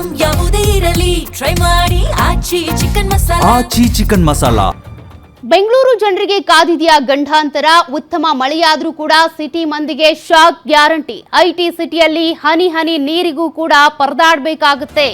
Item ಯಾವುದೇ ಇರಲಿ try ಮಾಡಿ ಆಚಿ ಚಿಕನ್ ಮಸಾಲಾ. ಬೆಂಗಳೂರು ಜನರಿಗೆ ಕಾದಿದೆಯಾ ಗಂಡಾಂತರ. ಉತ್ತಮ ಮಳೆಯಾದ್ರೂ ಕೂಡ ಸಿಟಿ ಮಂದಿಗೆ ಶಾಕ್ ಗ್ಯಾರಂಟಿ. ಐಟಿ ಸಿಟಿಯಲ್ಲಿ ಹನಿ ಹನಿ ನೀರಿಗೂ ಕೂಡ ಪರದಾಡಬೇಕಾಗುತ್ತೆ.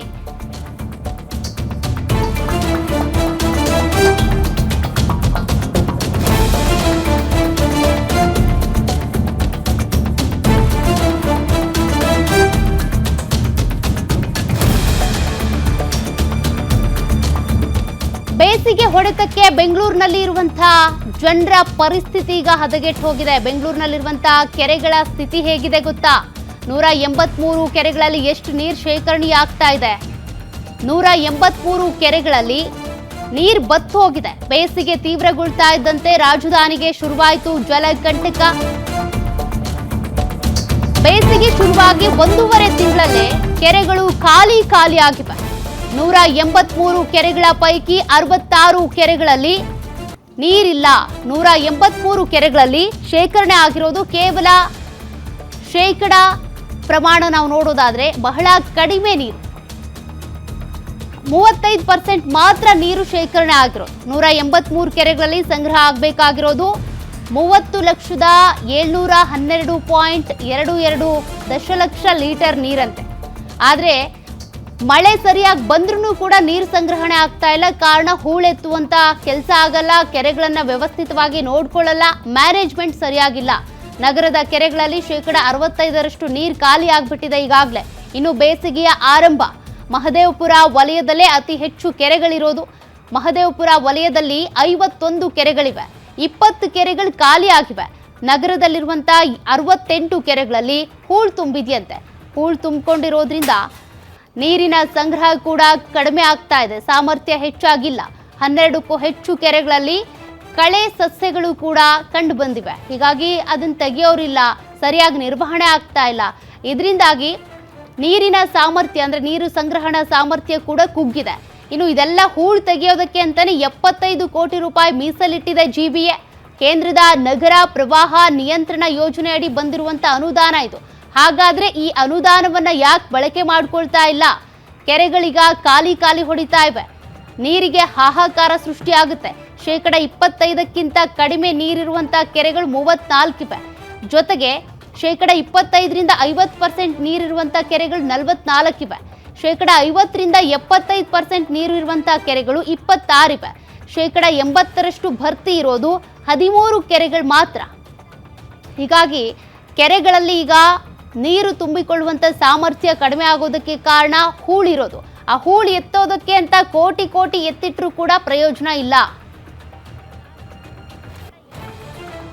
ಬೇಸಿಗೆ ಹೊಡೆತಕ್ಕೆ ಬೆಂಗಳೂರಿನಲ್ಲಿ ಇರುವಂತಹ ಜನರ ಪರಿಸ್ಥಿತಿ ಈಗ ಹದಗೆಟ್ಟು ಹೋಗಿದೆ. ಬೆಂಗಳೂರಿನಲ್ಲಿರುವಂತಹ ಕೆರೆಗಳ ಸ್ಥಿತಿ ಹೇಗಿದೆ ಗೊತ್ತಾ? 183 ಕೆರೆಗಳಲ್ಲಿ ಎಷ್ಟು ನೀರು ಶೇಖರಣೆ ಆಗ್ತಾ ಇದೆ? 183 ಕೆರೆಗಳಲ್ಲಿ ನೀರು ಬತ್ತು ಹೋಗಿದೆ. ಬೇಸಿಗೆ ತೀವ್ರಗೊಳ್ತಾ ಇದ್ದಂತೆ ರಾಜಧಾನಿಗೆ ಶುರುವಾಯಿತು ಜಲಕಂಟಕ. ಬೇಸಿಗೆ ಶುರುವಾಗಿ 1.5 ತಿಂಗಳಲ್ಲೇ ಕೆರೆಗಳು ಖಾಲಿ ಆಗಿವೆ. 183 ಕೆರೆಗಳ ಪೈಕಿ 66 ಕೆರೆಗಳಲ್ಲಿ ನೀರಿಲ್ಲ. 183 ಕೆರೆಗಳಲ್ಲಿ ಶೇಖರಣೆ ಆಗಿರೋದು ಕೇವಲ ಶೇಕಡ ಪ್ರಮಾಣ ನಾವು ನೋಡೋದಾದ್ರೆ ಬಹಳ ಕಡಿಮೆ ನೀರು. 35% ಮಾತ್ರ ನೀರು ಶೇಖರಣೆ ಆಗಿರೋದು. 183 ಕೆರೆಗಳಲ್ಲಿ ಸಂಗ್ರಹ ಆಗಬೇಕಾಗಿರೋದು 30,712.22 ದಶಲಕ್ಷ ಲೀಟರ್ ನೀರಂತೆ. ಆದರೆ ಮಳೆ ಸರಿಯಾಗಿ ಬಂದ್ರೂ ಕೂಡ ನೀರು ಸಂಗ್ರಹಣೆ ಆಗ್ತಾ ಇಲ್ಲ. ಕಾರಣ ಹೂಳೆತ್ತುವಂತ ಕೆಲಸ ಆಗಲ್ಲ, ಕೆರೆಗಳನ್ನ ವ್ಯವಸ್ಥಿತವಾಗಿ ನೋಡ್ಕೊಳ್ಳಲ್ಲ, ಮ್ಯಾನೇಜ್ಮೆಂಟ್ ಸರಿಯಾಗಿಲ್ಲ. ನಗರದ ಕೆರೆಗಳಲ್ಲಿ ಶೇಕಡ 65ರಷ್ಟು ನೀರು ಖಾಲಿ ಆಗ್ಬಿಟ್ಟಿದೆ ಈಗಾಗಲೇ. ಇನ್ನು ಬೇಸಿಗೆಯ ಆರಂಭ. ಮಹದೇವಪುರ ವಲಯದಲ್ಲೇ ಅತಿ ಹೆಚ್ಚು ಕೆರೆಗಳಿರೋದು. ಮಹದೇವಪುರ ವಲಯದಲ್ಲಿ 51 ಕೆರೆಗಳಿವೆ. 20 ಕೆರೆಗಳು ಖಾಲಿ ಆಗಿವೆ. ನಗರದಲ್ಲಿರುವಂತಹ 68 ಕೆರೆಗಳಲ್ಲಿ ಹೂಳು ತುಂಬಿದೆಯಂತೆ. ಹೂಳು ತುಂಬಿಕೊಂಡಿರೋದ್ರಿಂದ ನೀರಿನ ಸಂಗ್ರಹ ಕೂಡ ಕಡಿಮೆ ಆಗ್ತಾ ಇದೆ. ಸಾಮರ್ಥ್ಯ ಹೆಚ್ಚಾಗಿಲ್ಲ. 12ಕ್ಕೂ ಹೆಚ್ಚು ಕೆರೆಗಳಲ್ಲಿ ಕಳೆ ಸಸ್ಯಗಳು ಕೂಡ ಕಂಡು ಬಂದಿವೆ. ಹೀಗಾಗಿ ಅದನ್ನು ತೆಗೆಯೋರಿಲ್ಲ, ಸರಿಯಾಗಿ ನಿರ್ವಹಣೆ ಆಗ್ತಾ ಇಲ್ಲ. ಇದರಿಂದಾಗಿ ನೀರಿನ ಸಾಮರ್ಥ್ಯ ಅಂದರೆ ನೀರು ಸಂಗ್ರಹಣಾ ಸಾಮರ್ಥ್ಯ ಕೂಡ ಕುಗ್ಗಿದೆ. ಇನ್ನು ಇದೆಲ್ಲ ಹೂಳು ತೆಗೆಯೋದಕ್ಕೆ ಅಂತಾನೆ 75 ಕೋಟಿ ರೂಪಾಯಿ ಮೀಸಲಿಟ್ಟಿದೆ GBA. ಕೇಂದ್ರದ ನಗರ ಪ್ರವಾಹ ನಿಯಂತ್ರಣ ಯೋಜನೆ ಅಡಿ ಬಂದಿರುವಂಥ ಅನುದಾನ ಇದು. ಹಾಗಾದ್ರೆ ಈ ಅನುದಾನವನ್ನ ಯಾಕೆ ಬಳಕೆ ಮಾಡ್ಕೊಳ್ತಾ ಇಲ್ಲ? ಕೆರೆಗಳೀಗ ಖಾಲಿ ಹೊಡಿತಾ ಇವೆ. ನೀರಿಗೆ ಹಾಹಾಕಾರ ಸೃಷ್ಟಿಯಾಗುತ್ತೆ. ಶೇಕಡ 25ಕ್ಕಿಂತ ಕಡಿಮೆ ನೀರಿರುವಂಥ ಕೆರೆಗಳು 34 ಇವೆ. ಜೊತೆಗೆ ಶೇಕಡ 25ರಿಂದ 50% ನೀರಿರುವಂಥ ಕೆರೆಗಳು 44 ಇವೆ. ಶೇಕಡ 50ರಿಂದ 75% ನೀರು ಇರುವಂಥ ಕೆರೆಗಳು 26 ಇವೆ. ಶೇಕಡ 80ರಷ್ಟು ಭರ್ತಿ ಇರೋದು 13 ಕೆರೆಗಳು ಮಾತ್ರ. ಹೀಗಾಗಿ ಕೆರೆಗಳಲ್ಲಿ ಈಗ ನೀರು ತುಂಬಿಕೊಳ್ಳುವಂಥ ಸಾಮರ್ಥ್ಯ ಕಡಿಮೆ ಆಗೋದಕ್ಕೆ ಕಾರಣ ಹೂಳಿರೋದು. ಆ ಹೂಳು ಎತ್ತೋದಕ್ಕೆ ಅಂತ ಕೋಟಿ ಎತ್ತಿಟ್ರೂ ಕೂಡ ಪ್ರಯೋಜನ ಇಲ್ಲ.